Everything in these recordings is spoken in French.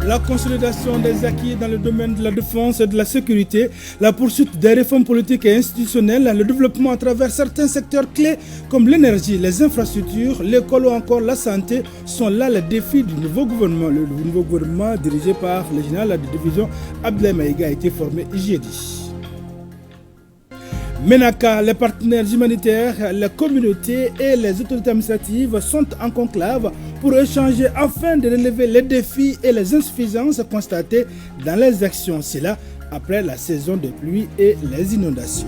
la consolidation des acquis dans le domaine de la défense et de la sécurité, la poursuite des réformes politiques et institutionnelles, le développement à travers certains secteurs clés comme l'énergie, les infrastructures, l'école ou encore la santé sont là les défis du nouveau gouvernement. Le nouveau gouvernement dirigé par le général de division Abdoulaye Maïga a été formé jeudi. MENACA, les partenaires humanitaires, les communautés et les autorités administratives sont en conclave pour échanger afin de relever les défis et les insuffisances constatées dans les actions. C'est là après la saison des pluies et les inondations.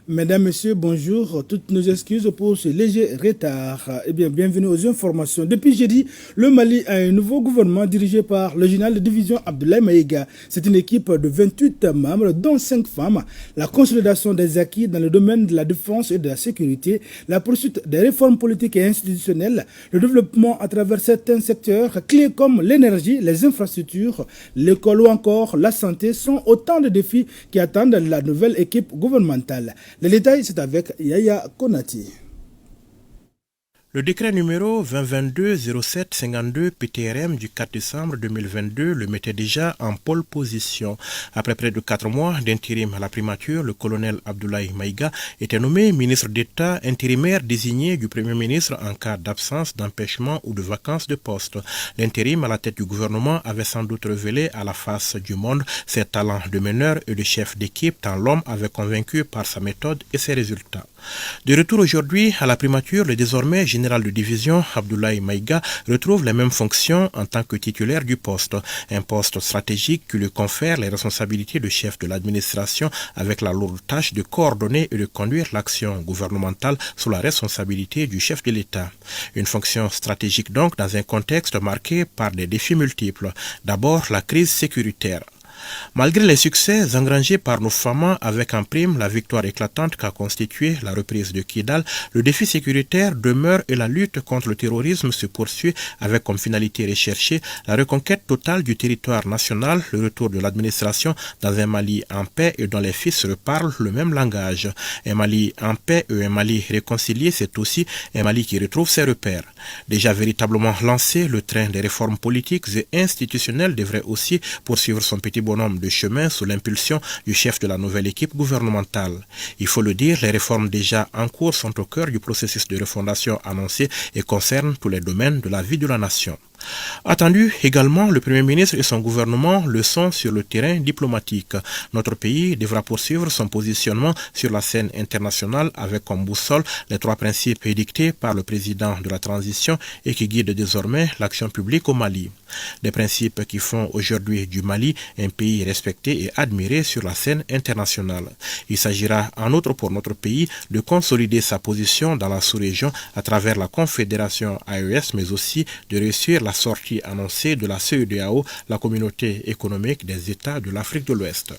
Mesdames, Messieurs, bonjour. Toutes nos excuses pour ce léger retard. Bienvenue aux informations. Depuis jeudi, le Mali a un nouveau gouvernement dirigé par le général de division Abdoulaye Maïga. C'est une équipe de 28 membres, dont 5 femmes. La consolidation des acquis dans le domaine de la défense et de la sécurité, la poursuite des réformes politiques et institutionnelles, le développement à travers certains secteurs clés comme l'énergie, les infrastructures, l'école ou encore la santé sont autant de défis qui attendent la nouvelle équipe gouvernementale. Les détails, c'est avec Yaya Konati. Le décret numéro 2022-07-52 PTRM du 4 décembre 2022 le mettait déjà en pole position. Après près de 4 mois d'intérim à la primature, le colonel Abdoulaye Maïga était nommé ministre d'État intérimaire désigné du Premier ministre en cas d'absence, d'empêchement ou de vacances de poste. L'intérim à la tête du gouvernement avait sans doute révélé à la face du monde ses talents de meneur et de chef d'équipe tant l'homme avait convaincu par sa méthode et ses résultats. De retour aujourd'hui à la primature, le désormais général de division Abdoulaye Maïga retrouve les mêmes fonctions en tant que titulaire du poste. Un poste stratégique qui lui confère les responsabilités de chef de l'administration avec la lourde tâche de coordonner et de conduire l'action gouvernementale sous la responsabilité du chef de l'État. Une fonction stratégique donc dans un contexte marqué par des défis multiples. D'abord la crise sécuritaire. Malgré les succès engrangés par nos femmes avec en prime la victoire éclatante qu'a constituée la reprise de Kidal, le défi sécuritaire demeure et la lutte contre le terrorisme se poursuit avec comme finalité recherchée la reconquête totale du territoire national, le retour de l'administration dans un Mali en paix et dont les fils reparlent le même langage. Un Mali en paix et un Mali réconcilié, c'est aussi un Mali qui retrouve ses repères. Déjà véritablement lancé, le train des réformes politiques et institutionnelles devrait aussi poursuivre son petit bonhomme de chemin sous l'impulsion du chef de la nouvelle équipe gouvernementale. Il faut le dire, les réformes déjà en cours sont au cœur du processus de refondation annoncé et concernent tous les domaines de la vie de la nation. Attendu également, le Premier ministre et son gouvernement le sont sur le terrain diplomatique. Notre pays devra poursuivre son positionnement sur la scène internationale avec comme boussole les 3 principes édictés par le président de la transition et qui guident désormais l'action publique au Mali. Des principes qui font aujourd'hui du Mali un pays respecté et admiré sur la scène internationale. Il s'agira en outre pour notre pays de consolider sa position dans la sous-région à travers la Confédération AES, mais aussi de réussir la sortie annoncée de la CEDEAO, la communauté économique des États de l'Afrique de l'Ouest.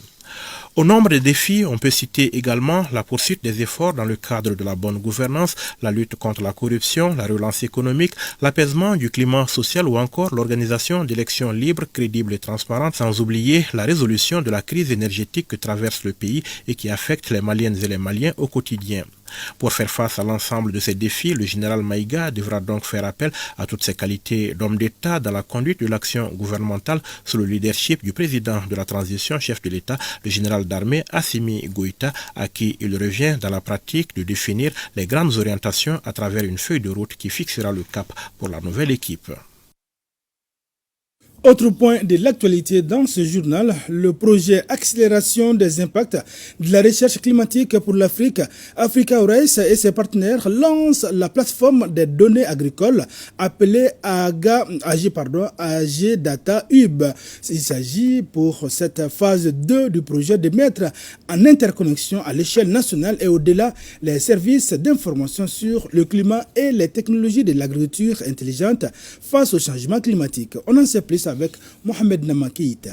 Au nombre des défis, on peut citer également la poursuite des efforts dans le cadre de la bonne gouvernance, la lutte contre la corruption, la relance économique, l'apaisement du climat social ou encore l'organisation d'élections libres, crédibles et transparentes, sans oublier la résolution de la crise énergétique que traverse le pays et qui affecte les Maliennes et les Maliens au quotidien. Pour faire face à l'ensemble de ces défis, le général Maïga devra donc faire appel à toutes ses qualités d'homme d'État dans la conduite de l'action gouvernementale sous le leadership du président de la transition, chef de l'État, le général d'armée Assimi Goïta, à qui il revient dans la pratique de définir les grandes orientations à travers une feuille de route qui fixera le cap pour la nouvelle équipe. Autre point de l'actualité dans ce journal, le projet Accélération des impacts de la recherche climatique pour l'Afrique, Africa Race et ses partenaires lancent la plateforme des données agricoles appelée AG Data Hub. Il s'agit pour cette phase 2 du projet de mettre en interconnexion à l'échelle nationale et au-delà les services d'information sur le climat et les technologies de l'agriculture intelligente face au changement climatique. On en sait plus avec Mohamed Namakeita.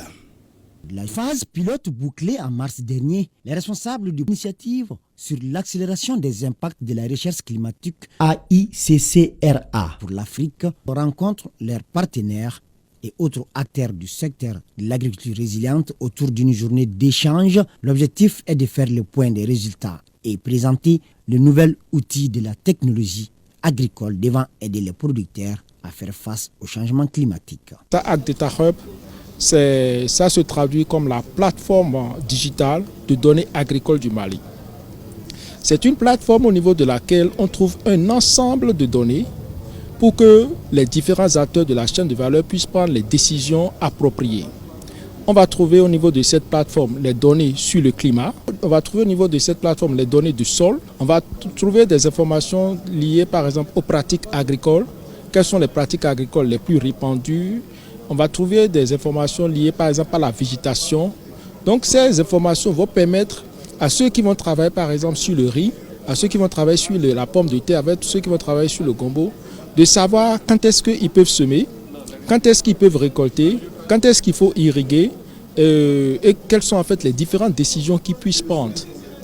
La phase pilote bouclée en mars dernier, les responsables de l'initiative sur l'accélération des impacts de la recherche climatique AICCRA pour l'Afrique rencontrent leurs partenaires et autres acteurs du secteur de l'agriculture résiliente autour d'une journée d'échange. L'objectif est de faire le point des résultats et présenter le nouvel outil de la technologie agricole devant aider les producteurs à faire face au changement climatique. AgData Hub, ça se traduit comme la plateforme digitale de données agricoles du Mali. C'est une plateforme au niveau de laquelle on trouve un ensemble de données pour que les différents acteurs de la chaîne de valeur puissent prendre les décisions appropriées. On va trouver au niveau de cette plateforme les données sur le climat. On va trouver au niveau de cette plateforme les données du sol. On va trouver des informations liées par exemple aux pratiques agricoles. Quelles sont les pratiques agricoles les plus répandues? On va trouver des informations liées par exemple à la végétation. Donc ces informations vont permettre à ceux qui vont travailler par exemple sur le riz, à ceux qui vont travailler sur la pomme de terre, avec ceux qui vont travailler sur le gombo, de savoir quand est-ce qu'ils peuvent semer, quand est-ce qu'ils peuvent récolter, quand est-ce qu'il faut irriguer et quelles sont en fait les différentes décisions qu'ils puissent prendre.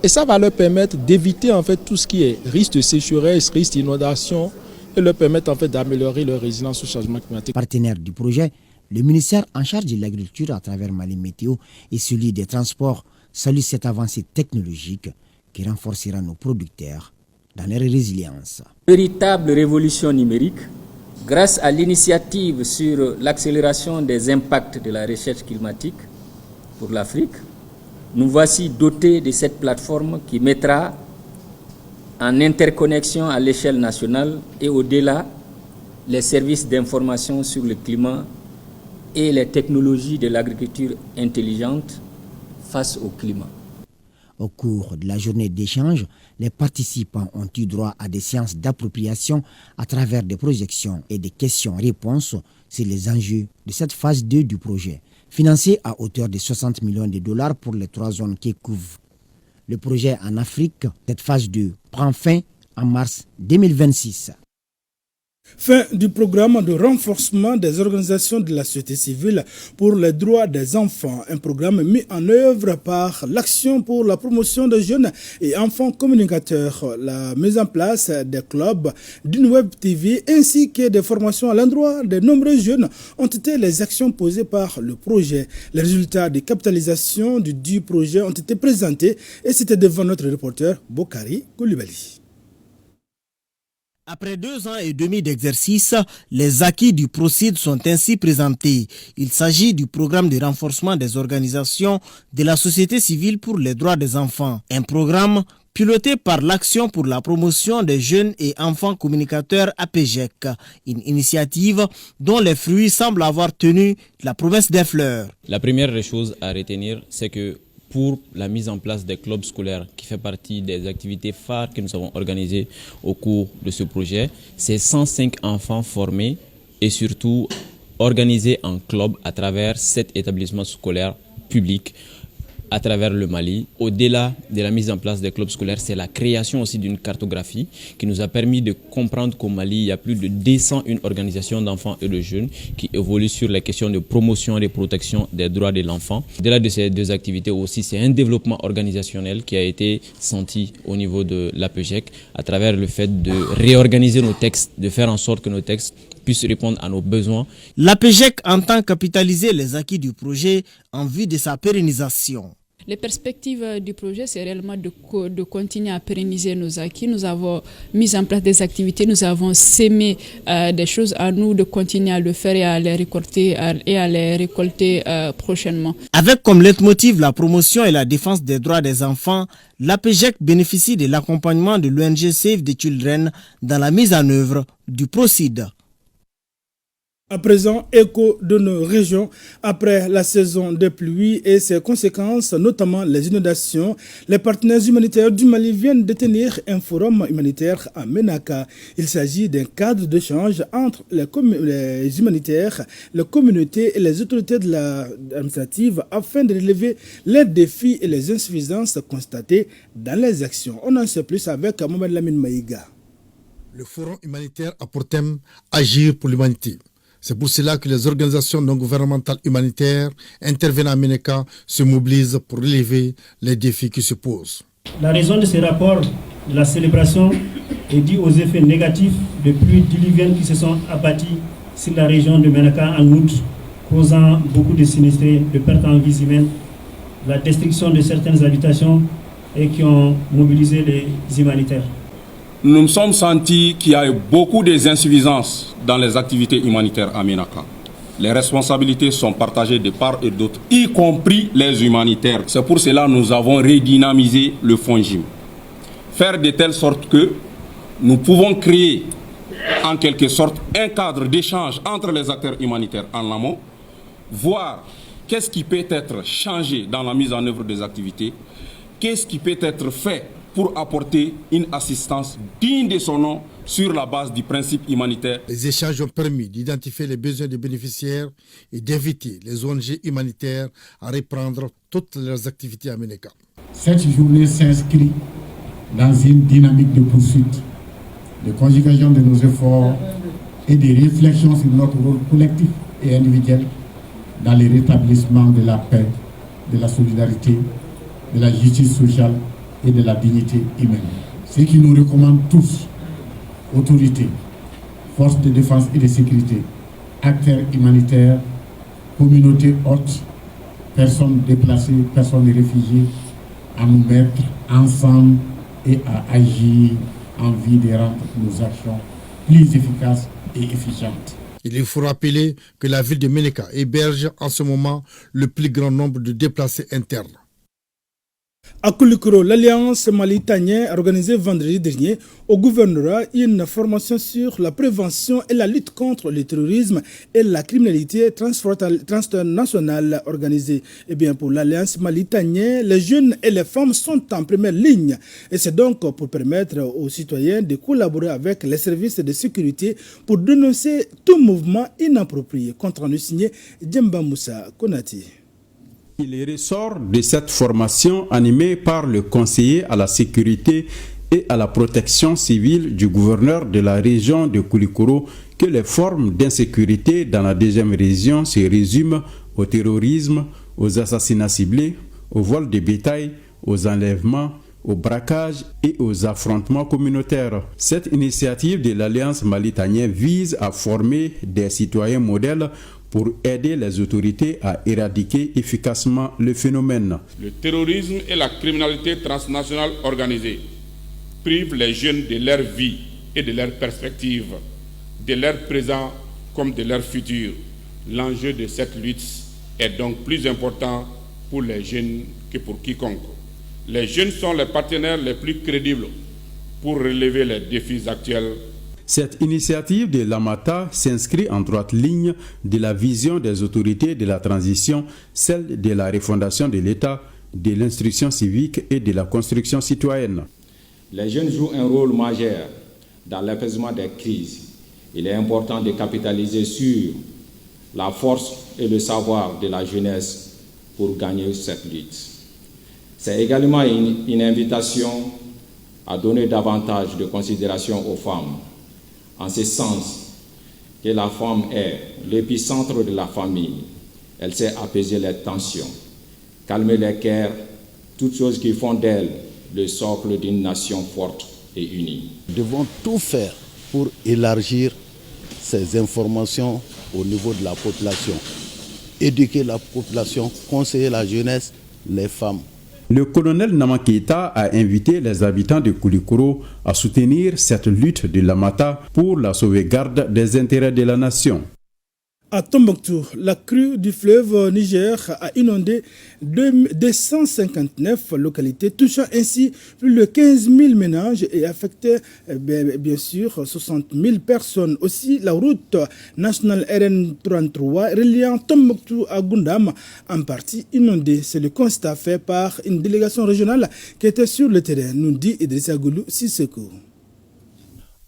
Et ça va leur permettre d'éviter en fait tout ce qui est risque de sécheresse, risque d'inondation et leur permettre en fait d'améliorer leur résilience au changement climatique. Partenaire du projet, le ministère en charge de l'agriculture à travers Mali Météo et celui des transports salue cette avancée technologique qui renforcera nos producteurs dans leur résilience. Véritable révolution numérique, grâce à l'initiative sur l'accélération des impacts de la recherche climatique pour l'Afrique, nous voici dotés de cette plateforme qui mettra en interconnexion à l'échelle nationale et au-delà les services d'information sur le climat et les technologies de l'agriculture intelligente face au climat. Au cours de la journée d'échange, les participants ont eu droit à des séances d'appropriation à travers des projections et des questions-réponses sur les enjeux de cette phase 2 du projet, financé à hauteur de 60 millions de dollars pour les 3 zones qui couvrent. Le projet en Afrique, cette phase 2, prend fin en mars 2026. Fin du programme de renforcement des organisations de la société civile pour les droits des enfants, un programme mis en œuvre par l'Action pour la promotion des jeunes et enfants communicateurs, la mise en place des clubs d'une web TV ainsi que des formations à l'endroit des nombreux jeunes ont été les actions posées par le projet. Les résultats de capitalisation du projet ont été présentés et c'était devant notre reporter Bokari Koulibaly. Après 2 ans et demi d'exercice, les acquis du PROCID sont ainsi présentés. Il s'agit du programme de renforcement des organisations de la société civile pour les droits des enfants. Un programme piloté par l'Action pour la promotion des jeunes et enfants communicateurs APGEC. Une initiative dont les fruits semblent avoir tenu la promesse des fleurs. La première des choses à retenir, c'est que pour la mise en place des clubs scolaires, qui fait partie des activités phares que nous avons organisées au cours de ce projet, c'est 105 enfants formés et surtout organisés en club à travers 7 établissements scolaires publics à travers le Mali. Au-delà de la mise en place des clubs scolaires, c'est la création aussi d'une cartographie qui nous a permis de comprendre qu'au Mali, il y a plus de 201 organisations d'enfants et de jeunes qui évoluent sur les questions de promotion et de protection des droits de l'enfant. Au-delà de ces 2 activités aussi, c'est un développement organisationnel qui a été senti au niveau de l'APGEC à travers le fait de réorganiser nos textes, de faire en sorte que nos textes puissent répondre à nos besoins. L'APGEC entend capitaliser les acquis du projet en vue de sa pérennisation. Les perspectives du projet, c'est réellement de continuer à pérenniser nos acquis. Nous avons mis en place des activités, nous avons sémé des choses à nous de continuer à le faire et à les récolter prochainement. Avec comme leitmotiv la promotion et la défense des droits des enfants, l'APGEC bénéficie de l'accompagnement de l'ONG Save the Children dans la mise en œuvre du PROCID. À présent, écho de nos régions, après la saison des pluies et ses conséquences, notamment les inondations, les partenaires humanitaires du Mali viennent de tenir un forum humanitaire à Ménaka. Il s'agit d'un cadre d'échange entre les humanitaires, les communautés et les autorités de l'administrative afin de relever les défis et les insuffisances constatées dans les actions. On en sait plus avec Mohamed Lamine Maïga. Le forum humanitaire a pour thème « Agir pour l'humanité ». C'est pour cela que les organisations non gouvernementales humanitaires intervenant à Ménaka se mobilisent pour relever les défis qui se posent. La raison de ce rapport de la célébration est due aux effets négatifs de pluies diluviennes qui se sont abattus sur la région de Ménaka en août, causant beaucoup de sinistrés, de pertes en vies humaines, la destruction de certaines habitations et qui ont mobilisé les humanitaires. nous nous sommes sentis qu'il y a eu beaucoup d'insuffisances dans les activités humanitaires à Ménaka. Les responsabilités sont partagées de part et d'autre, y compris les humanitaires. C'est pour cela que nous avons redynamisé le FONGIM. Faire de telle sorte que nous pouvons créer en quelque sorte un cadre d'échange entre les acteurs humanitaires en amont, voir qu'est-ce qui peut être changé dans la mise en œuvre des activités, qu'est-ce qui peut être fait pour apporter une assistance digne de son nom sur la base du principe humanitaire. Les échanges ont permis d'identifier les besoins des bénéficiaires et d'inviter les ONG humanitaires à reprendre toutes leurs activités à Ménaka. Cette journée s'inscrit dans une dynamique de poursuite, de conjugaison de nos efforts et de réflexion sur notre rôle collectif et individuel dans le rétablissement de la paix, de la solidarité, de la justice sociale et de la dignité humaine. Ce qui nous recommande tous, autorités, forces de défense et de sécurité, acteurs humanitaires, communautés hautes, personnes déplacées, personnes réfugiées, à nous mettre ensemble et à agir en vue de rendre nos actions plus efficaces et efficientes. Il faut rappeler que la ville de Ménaka héberge en ce moment le plus grand nombre de déplacés internes. À Koulikoro, l'Alliance Mali-Tanien a organisé vendredi dernier au gouvernorat une formation sur la prévention et la lutte contre le terrorisme et la criminalité transnationale organisée. Eh bien, pour l'Alliance Mali-Tanien, les jeunes et les femmes sont en première ligne. Et c'est donc pour permettre aux citoyens de collaborer avec les services de sécurité pour dénoncer tout mouvement inapproprié. Compte-rendu signé Djemba Moussa Konati. Il ressort de cette formation animée par le conseiller à la sécurité et à la protection civile du gouverneur de la région de Koulikoro que les formes d'insécurité dans la deuxième région se résument au terrorisme, aux assassinats ciblés, au vol de bétail, aux enlèvements, au braquage et aux affrontements communautaires. Cette initiative de l'Alliance Mali-Tanien vise à former des citoyens modèles pour aider les autorités à éradiquer efficacement le phénomène. Le terrorisme et la criminalité transnationale organisée privent les jeunes de leur vie et de leurs perspectives, de leur présent comme de leur futur. L'enjeu de cette lutte est donc plus important pour les jeunes que pour quiconque. Les jeunes sont les partenaires les plus crédibles pour relever les défis actuels. Cette initiative de l'Amata s'inscrit en droite ligne de la vision des autorités de la transition, celle de la refondation de l'État, de l'instruction civique et de la construction citoyenne. Les jeunes jouent un rôle majeur dans l'apaisement des crises. Il est important de capitaliser sur la force et le savoir de la jeunesse pour gagner cette lutte. C'est également une invitation à donner davantage de considération aux femmes, en ce sens que la femme est l'épicentre de la famille. Elle sait apaiser les tensions, calmer les cœurs, toutes choses qui font d'elle le socle d'une nation forte et unie. Nous devons tout faire pour élargir ces informations au niveau de la population, éduquer la population, conseiller la jeunesse, les femmes. Le colonel Namakita a invité les habitants de Koulikoro à soutenir cette lutte de l'Amata pour la sauvegarde des intérêts de la nation. À Tombouctou, la crue du fleuve Niger a inondé 259 localités, touchant ainsi plus de 15 000 ménages et affecté bien sûr 60 000 personnes. Aussi, la route nationale RN33 reliant Tombouctou à Goundam en partie inondée. C'est le constat fait par une délégation régionale qui était sur le terrain, nous dit Idrissa Goulou Sisseko.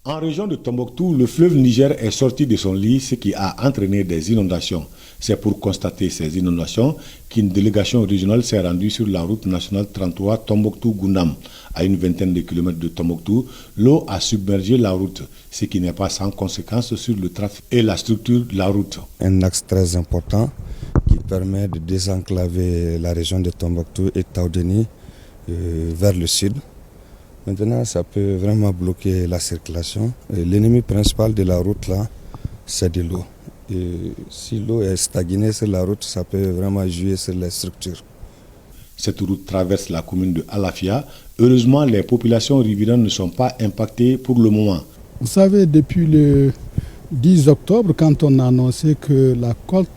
En région de Tombouctou, le fleuve Niger est sorti de son lit, ce qui a entraîné des inondations. C'est pour constater ces inondations qu'une délégation régionale s'est rendue sur la route nationale 33 Tombouctou-Goundam. À une vingtaine de kilomètres de Tombouctou, l'eau a submergé la route, ce qui n'est pas sans conséquence sur le trafic et la structure de la route. Un axe très important qui permet de désenclaver la région de Tombouctou et Taoudeni vers le sud. Maintenant, ça peut vraiment bloquer la circulation. L'ennemi principal de la route, là, c'est de l'eau. Et si l'eau est stagnée sur la route, ça peut vraiment jouer sur les structures. Cette route traverse la commune de Alafia. Heureusement, les populations riveraines ne sont pas impactées pour le moment. Vous savez, depuis le 10 octobre, quand on a annoncé que la cote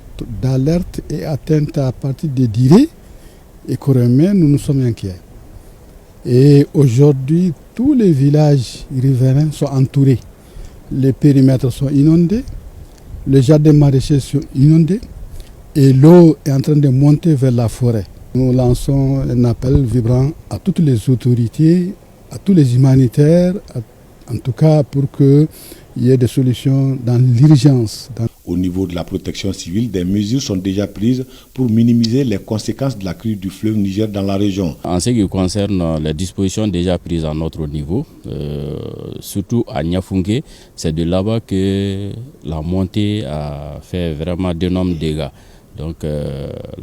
d'alerte est atteinte à partir de Diré et Corémé, nous nous sommes inquiets. Et aujourd'hui, tous les villages riverains sont entourés. Les périmètres sont inondés, les jardins maraîchers sont inondés et l'eau est en train de monter vers la forêt. Nous lançons un appel vibrant à toutes les autorités, à tous les humanitaires, en tout cas pour qu'il y ait des solutions dans l'urgence. Au niveau de la protection civile, des mesures sont déjà prises pour minimiser les conséquences de la crue du fleuve Niger dans la région. En ce qui concerne les dispositions déjà prises à notre niveau, surtout à Niafunké, c'est de là-bas que la montée a fait vraiment d'énormes dégâts. Donc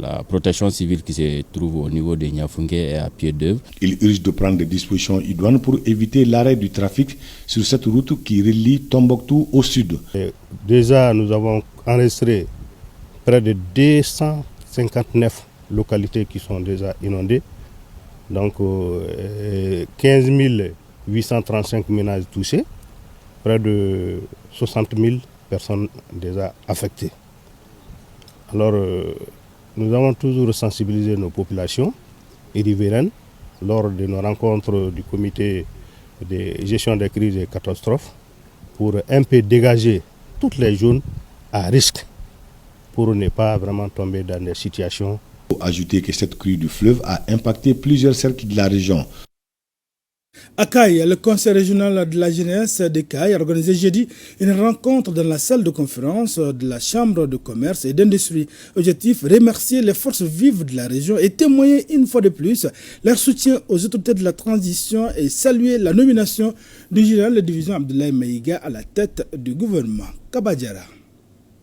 la protection civile qui se trouve au niveau de Niafunké est à pied d'œuvre. Il urge de prendre des dispositions idoines pour éviter l'arrêt du trafic sur cette route qui relie Tombouctou au sud. Déjà, nous avons enregistré près de 259 localités qui sont déjà inondées. Donc 15 835 ménages touchés, près de 60 000 personnes déjà affectées. Alors, nous avons toujours sensibilisé nos populations et riveraines lors de nos rencontres du comité de gestion des crises et catastrophes pour un peu dégager toutes les zones à risque pour ne pas vraiment tomber dans des situations. Il faut ajouter que cette crue du fleuve a impacté plusieurs cercles de la région. À Caille, le conseil régional de la jeunesse de Caille a organisé jeudi une rencontre dans la salle de conférence de la chambre de commerce et d'industrie. Objectif, remercier les forces vives de la région et témoigner une fois de plus leur soutien aux autorités de la transition et saluer la nomination du général de division Abdoulaye Maïga à la tête du gouvernement. Kabadjara.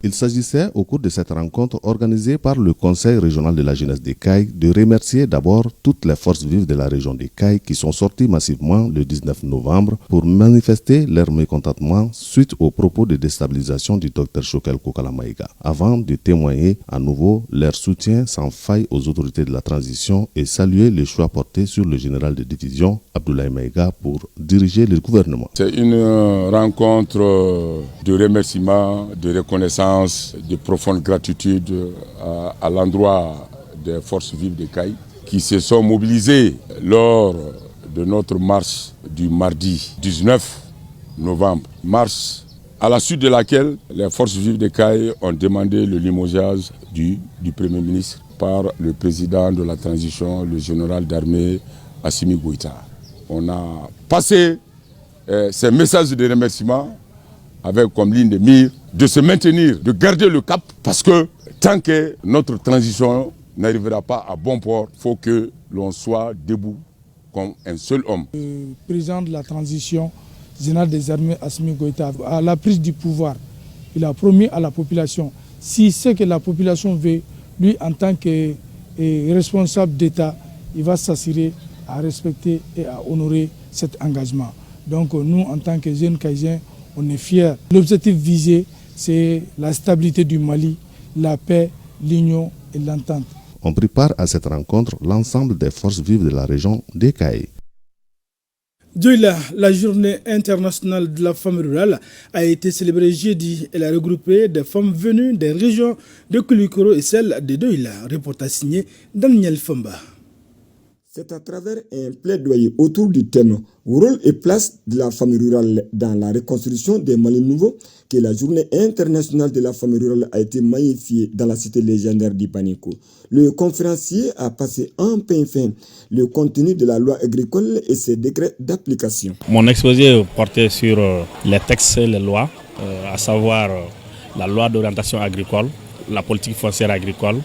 Il s'agissait, au cours de cette rencontre organisée par le Conseil régional de la jeunesse des Cailles, de remercier d'abord toutes les forces vives de la région des Cailles qui sont sorties massivement le 19 novembre pour manifester leur mécontentement suite aux propos de déstabilisation du Dr Choguel Kokala Maïga, avant de témoigner à nouveau leur soutien sans faille aux autorités de la transition et saluer le choix porté sur le général de division Abdoulaye Maïga pour diriger le gouvernement. C'est une rencontre de remerciement, de reconnaissance, de profonde gratitude à l'endroit des forces vives de Caille qui se sont mobilisées lors de notre marche du mardi 19 novembre. Marche à la suite de laquelle les forces vives de Caille ont demandé le limogeage du Premier ministre par le président de la transition, le général d'armée Assimi Goïta. On a passé ces messages de remerciement avec comme ligne de mire de se maintenir, de garder le cap, parce que tant que notre transition n'arrivera pas à bon port, il faut que l'on soit debout comme un seul homme. Le président de la transition, général des armées Assimi Goïta, à la prise du pouvoir, il a promis à la population, si c'est que la population veut, lui en tant que responsable d'État, il va s'assurer à respecter et à honorer cet engagement. Donc nous, en tant que jeunes Caïsiens, on est fiers. L'objectif visé, c'est la stabilité du Mali, la paix, l'union et l'entente. On prépare à cette rencontre l'ensemble des forces vives de la région des Cailles. Djoïla, la journée internationale de la femme rurale a été célébrée jeudi. Elle a regroupé des femmes venues des régions de Koulikoro et celle de Djoïla. Reportage signé Daniel Famba. C'est à travers un plaidoyer autour du thème « Rôle et place de la femme rurale dans la reconstruction des Mali nouveaux » que la journée internationale de la femme rurale a été magnifiée dans la cité légendaire d'Ipaniko. Le conférencier a passé en pain fin le contenu de la loi agricole et ses décrets d'application. Mon exposé portait sur les textes et les lois, à savoir la loi d'orientation agricole, la politique foncière agricole,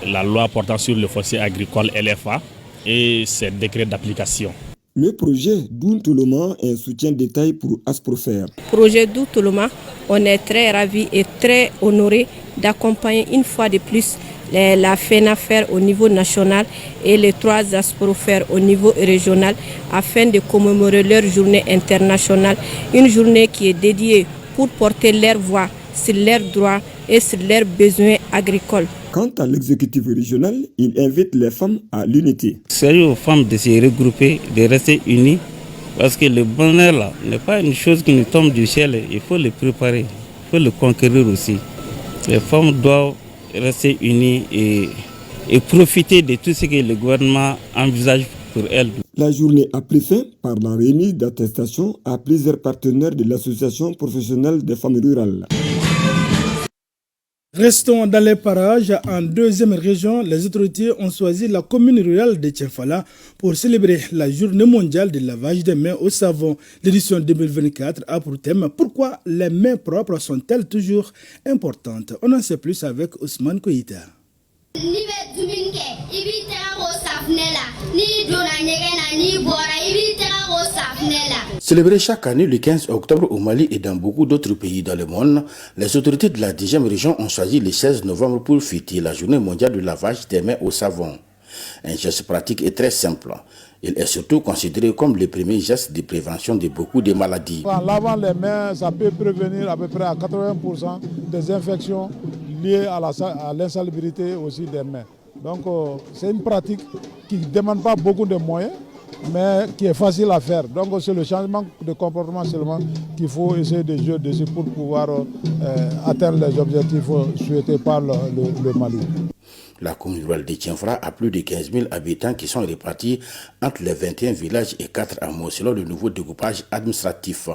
la loi portant sur le foncier agricole LFA, et ses décrets d'application. Le projet Doun-Toloma est un soutien détail pour Asprofer. Projet Doun-Toloma, on est très ravis et très honorés d'accompagner une fois de plus la FENAFER au niveau national et les 3 Asprofer au niveau régional afin de commémorer leur journée internationale, une journée qui est dédiée pour porter leur voix sur leurs droits et sur leurs besoins agricoles. Quant à l'exécutif régional, il invite les femmes à l'unité. C'est aux femmes de se regrouper, de rester unies, parce que le bonheur là n'est pas une chose qui nous tombe du ciel, il faut le préparer, il faut le conquérir aussi. Les femmes doivent rester unies et profiter de tout ce que le gouvernement envisage pour elles. La journée a pris fin par la remise d'attestations à plusieurs partenaires de l'association professionnelle des femmes rurales. Restons dans les parages. En deuxième région, les autorités ont choisi la commune rurale de Tienfala pour célébrer la journée mondiale de lavage des mains au savon. L'édition 2024 a pour thème « Pourquoi les mains propres sont-elles toujours importantes ?» On en sait plus avec Ousmane Koïta. Célébré chaque année le 15 octobre au Mali et dans beaucoup d'autres pays dans le monde, les autorités de la 10e région ont choisi le 16 novembre pour fêter la journée mondiale du lavage des mains au savon. Un geste pratique et très simple. Il est surtout considéré comme le premier geste de prévention de beaucoup de maladies. En lavant les mains, ça peut prévenir à peu près à 80% des infections liées à l'insalubrité aussi des mains. Donc c'est une pratique qui ne demande pas beaucoup de moyens, mais qui est facile à faire. Donc c'est le changement de comportement seulement qu'il faut essayer de jouer dessus pour pouvoir atteindre les objectifs souhaités par le Mali. La commune rurale de Tienfala a plus de 15 000 habitants qui sont répartis entre les 21 villages et 4 hameaux selon le nouveau découpage administratif.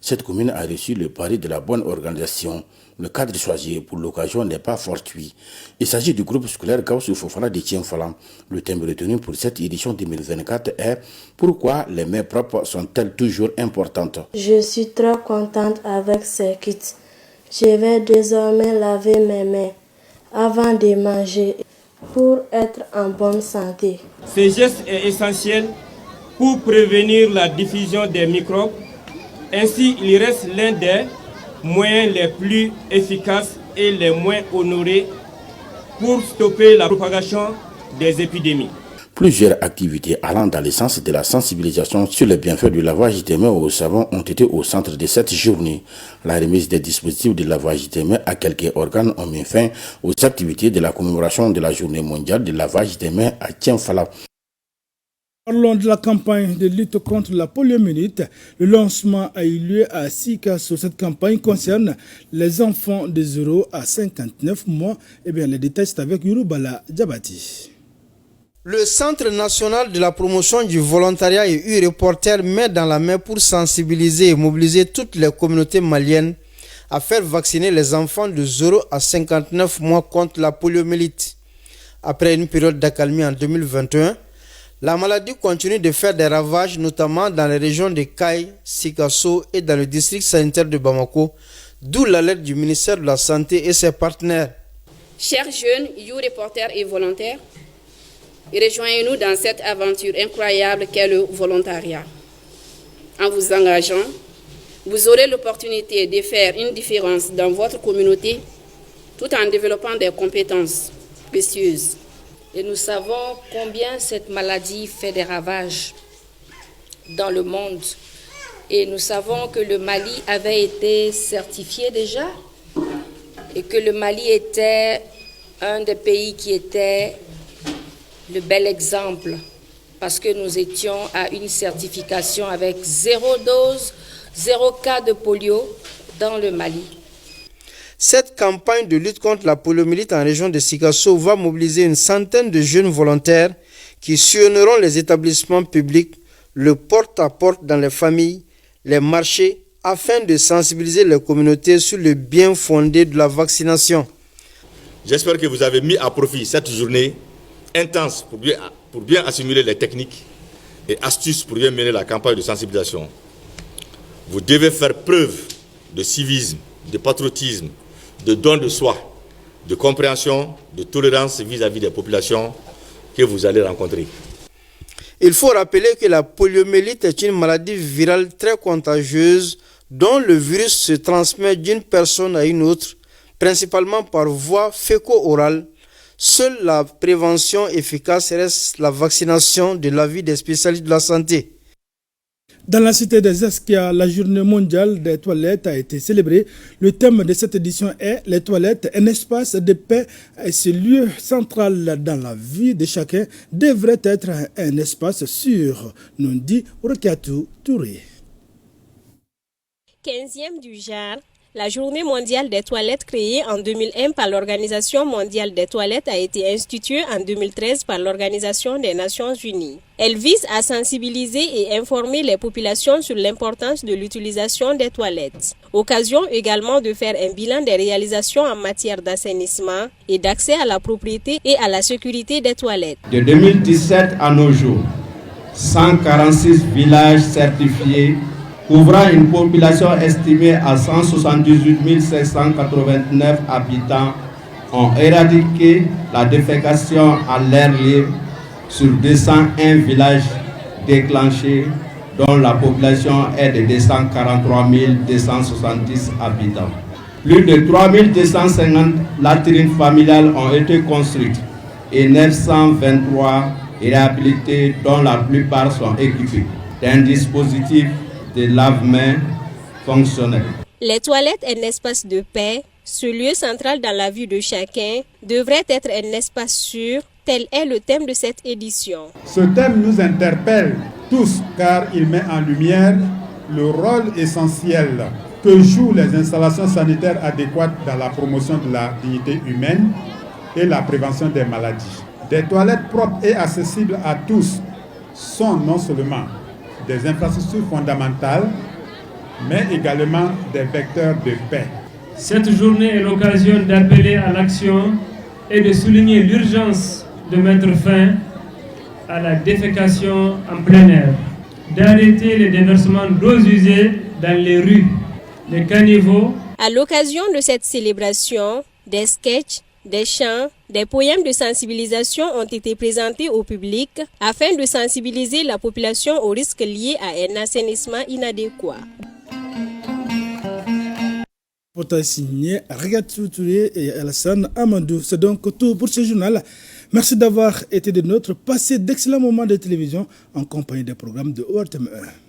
Cette commune a reçu le pari de la bonne organisation. Le cadre choisi pour l'occasion n'est pas fortuit. Il s'agit du groupe scolaire Gaussou Fofana de Tienfala. Le thème retenu pour cette édition 2024 est « Pourquoi les mains propres sont-elles toujours importantes ?» Je suis très contente avec ce kit. Je vais désormais laver mes mains avant de manger pour être en bonne santé. Ce geste est essentiel pour prévenir la diffusion des microbes. Ainsi, il reste l'un des moyens les plus efficaces et les moins honorés pour stopper la propagation des épidémies. Plusieurs activités allant dans le sens de la sensibilisation sur les bienfaits du lavage des mains au savon ont été au centre de cette journée. La remise des dispositifs de lavage des mains à quelques organes ont mis fin aux activités de la commémoration de la journée mondiale de lavage des mains à Tienfala. Parlons de la campagne de lutte contre la poliomyélite. Le lancement a eu lieu à Sikasso. Cette campagne concerne les enfants de 0 à 59 mois. Eh bien, les détails, c'est avec Yurubala Djabati. Le Centre national de la promotion du volontariat et U-Reporter met dans la main pour sensibiliser et mobiliser toutes les communautés maliennes à faire vacciner les enfants de 0 à 59 mois contre la poliomyélite. Après une période d'accalmie en 2021, la maladie continue de faire des ravages, notamment dans les régions de Kaï, Sikasso et dans le district sanitaire de Bamako, d'où l'alerte du ministère de la Santé et ses partenaires. Chers jeunes, U-Reporters et volontaires, rejoignez-nous dans cette aventure incroyable qu'est le volontariat. En vous engageant, vous aurez l'opportunité de faire une différence dans votre communauté tout en développant des compétences précieuses. Et nous savons combien cette maladie fait des ravages dans le monde. Et nous savons que le Mali avait été certifié déjà et que le Mali était un des pays qui était le bel exemple parce que nous étions à une certification avec 0 dose, 0 cas de polio dans le Mali. Cette campagne de lutte contre la poliomyélite en région de Sikasso va mobiliser une centaine de jeunes volontaires qui sillonneront les établissements publics, le porte-à-porte dans les familles, les marchés, afin de sensibiliser les communautés sur le bien fondé de la vaccination. J'espère que vous avez mis à profit cette journée intense pour bien assimiler les techniques et astuces pour bien mener la campagne de sensibilisation. Vous devez faire preuve de civisme, de patriotisme, de don de soi, de compréhension, de tolérance vis-à-vis des populations que vous allez rencontrer. Il faut rappeler que la poliomyélite est une maladie virale très contagieuse dont le virus se transmet d'une personne à une autre, principalement par voie féco-orale. Seule la prévention efficace reste la vaccination de l'avis des spécialistes de la santé. Dans la cité des Esquia, la journée mondiale des toilettes a été célébrée. Le thème de cette édition est « Les toilettes, un espace de paix ». Ce lieu central dans la vie de chacun devrait être un espace sûr, nous dit Rokiatou Touré. 15e du genre, la journée mondiale des toilettes créée en 2001 par l'Organisation mondiale des toilettes a été instituée en 2013 par l'Organisation des Nations unies. Elle vise à sensibiliser et informer les populations sur l'importance de l'utilisation des toilettes. Occasion également de faire un bilan des réalisations en matière d'assainissement et d'accès à la propriété et à la sécurité des toilettes. De 2017 à nos jours, 146 villages certifiés couvrant une population estimée à 178 589 habitants ont éradiqué la défécation à l'air libre sur 201 villages déclenchés dont la population est de 243 270 habitants. Plus de 3 250 latrines familiales ont été construites et 923 réhabilitées dont la plupart sont équipées d'un dispositif de lave-mains fonctionnel. Les toilettes, un espace de paix, ce lieu central dans la vie de chacun, devrait être un espace sûr, tel est le thème de cette édition. Ce thème nous interpelle tous car il met en lumière le rôle essentiel que jouent les installations sanitaires adéquates dans la promotion de la dignité humaine et la prévention des maladies. Des toilettes propres et accessibles à tous sont non seulement des infrastructures fondamentales, mais également des vecteurs de paix. Cette journée est l'occasion d'appeler à l'action et de souligner l'urgence de mettre fin à la défécation en plein air, d'arrêter les déversements d'eau usée dans les rues, les caniveaux. À l'occasion de cette célébration, des sketchs, des chants, des poèmes de sensibilisation ont été présentés au public afin de sensibiliser la population aux risques liés à un assainissement inadéquat. Pour signer Rokiatou Touré et Alassane Amadou. C'est donc tout pour ce journal. Merci d'avoir été de nôtres. Passez d'excellents moments de télévision en compagnie des programmes de ORTM1.